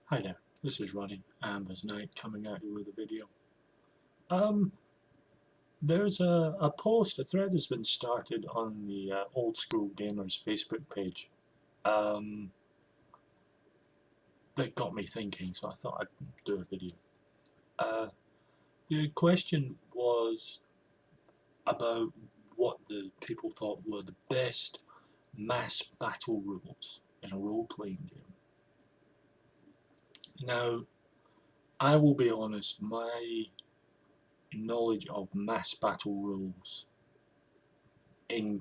Hi there, this is Ronnie Amber's Night coming at you with a video. Um, there's a post, a thread has been started on the Old School Gamers Facebook page um, that got me thinking, so I thought I'd do a video. Uh, the question was about what the people thought were the best mass battle rules in a role-playing game. Now, I will be honest, my knowledge of mass battle rules in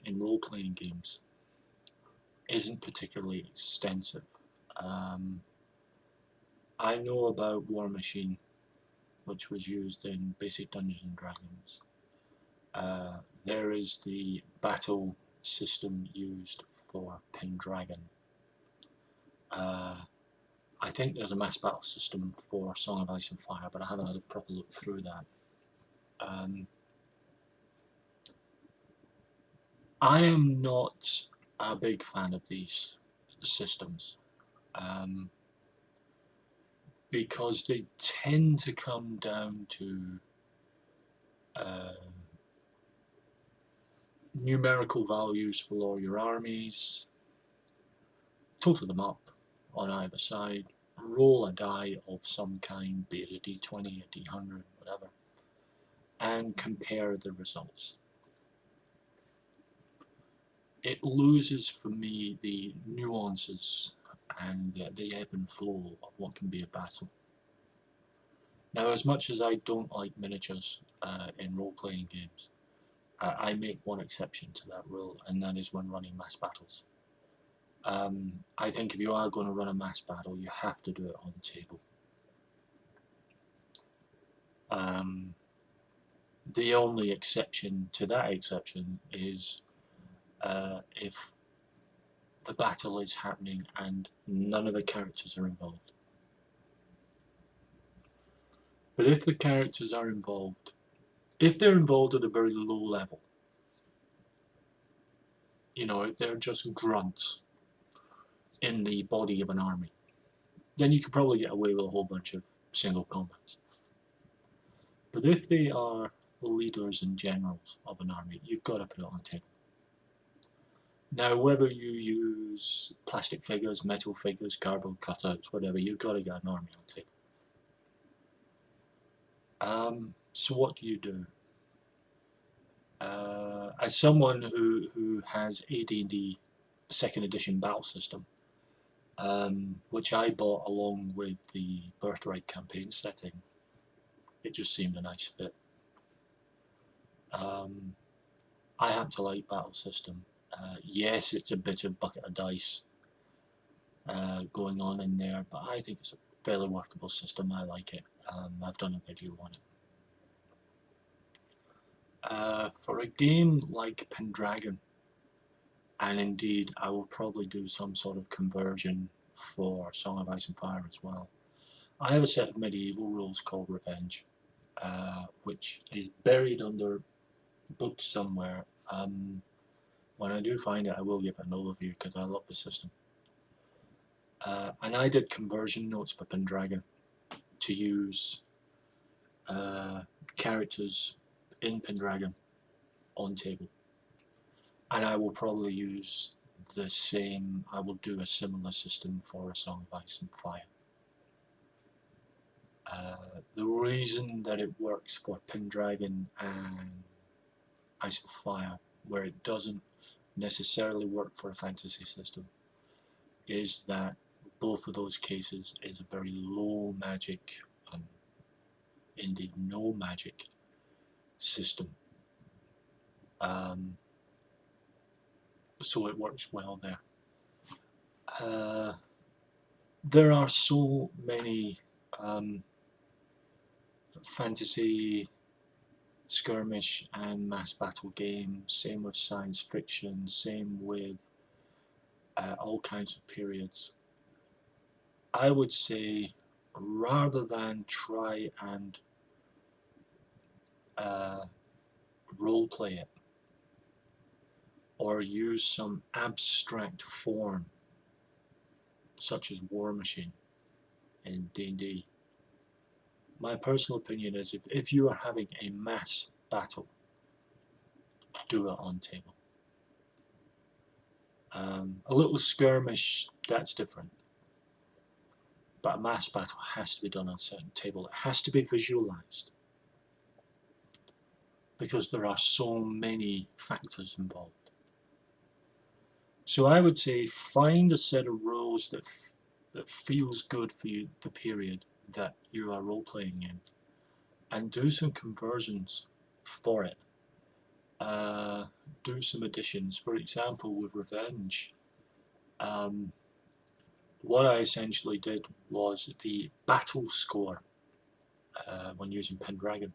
role-playing games isn't particularly extensive. Um, I know about War Machine, which was used in basic Dungeons and Dragons. There is the battle system used for Pendragon. Uh, I think there's a mass battle system for Song of Ice and Fire, but I haven't had a proper look through that. I am not a big fan of these systems. Um, because they tend to come down to uh, numerical values for all your armies, total them up on either side, roll a die of some kind, be it a d20, a d100, whatever, and compare the results. It loses for me the nuances and the ebb and flow of what can be a battle. Now, as much as I don't like miniatures in role-playing games, I make one exception to that rule, and that is when running mass battles. I think if you are going to run a mass battle, you have to do it on the table. The only exception to that exception is if the battle is happening and none of the characters are involved. But if the characters are involved, if they're involved at a very low level, you know, if they're just grunts in the body of an army, then you could probably get away with a whole bunch of single combats. But if they are leaders and generals of an army, you've got to put it on the table. Now, whether you use plastic figures, metal figures, cardboard cutouts, whatever, you've got to get an army on the table. So what do you do? As someone who has AD&D 2nd edition battle system, which I bought along with the Birthright campaign setting, it just seemed a nice fit. I happen to like battle system. Yes, it's a bit of bucket of dice going on in there, but I think it's a fairly workable system. I like it. I've done a video on it. For a game like Pendragon, and indeed I will probably do some sort of conversion for Song of Ice and Fire as well, I have a set of medieval rules called Revenge, which is buried under books somewhere. When I do find it, I will give it an overview because I love the system. And I did conversion notes for Pendragon to use characters in Pendragon on table. And I will probably use the same, I will do a similar system for A Song of Ice and Fire. The reason that it works for Pendragon and Ice and Fire, where it doesn't necessarily work for a fantasy system, is that both of those cases is a very low magic, indeed no magic system. So it works well there. There are so many fantasy, skirmish and mass battle games, same with science fiction, same with all kinds of periods. I would say rather than try and role play it or use some abstract form such as War Machine, in D&D. My personal opinion is if you are having a mass battle, do it on table. A little skirmish, that's different. But a mass battle has to be done on a certain table. It has to be visualized, because there are so many factors involved. So I would say find a set of rules that feels good for you, the period that you are role playing in, and do some conversions for it. Do some additions. For example, with Revenge, what I essentially did was the battle score, when using Pendragon.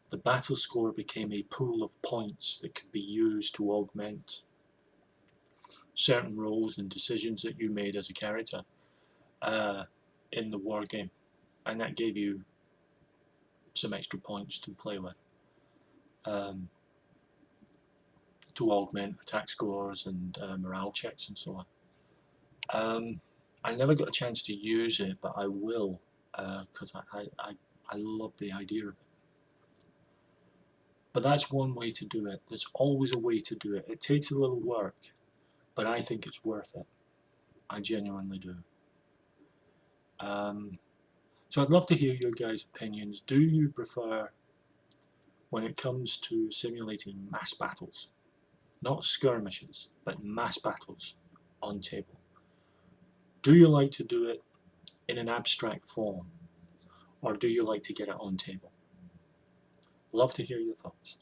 The battle score became a pool of points that could be used to augment certain roles and decisions that you made as a character in the war game, and that gave you some extra points to play with, to augment attack scores and morale checks and so on. I never got a chance to use it, but I will, because I love the idea of it. But that's one way to do it. There's always a way to do it. It takes a little work, but I think it's worth it. I genuinely do. So I'd love to hear your guys' opinions. Do you prefer, when it comes to simulating mass battles, not skirmishes, but mass battles on table, do you like to do it in an abstract form, or do you like to get it on table? Love to hear your thoughts.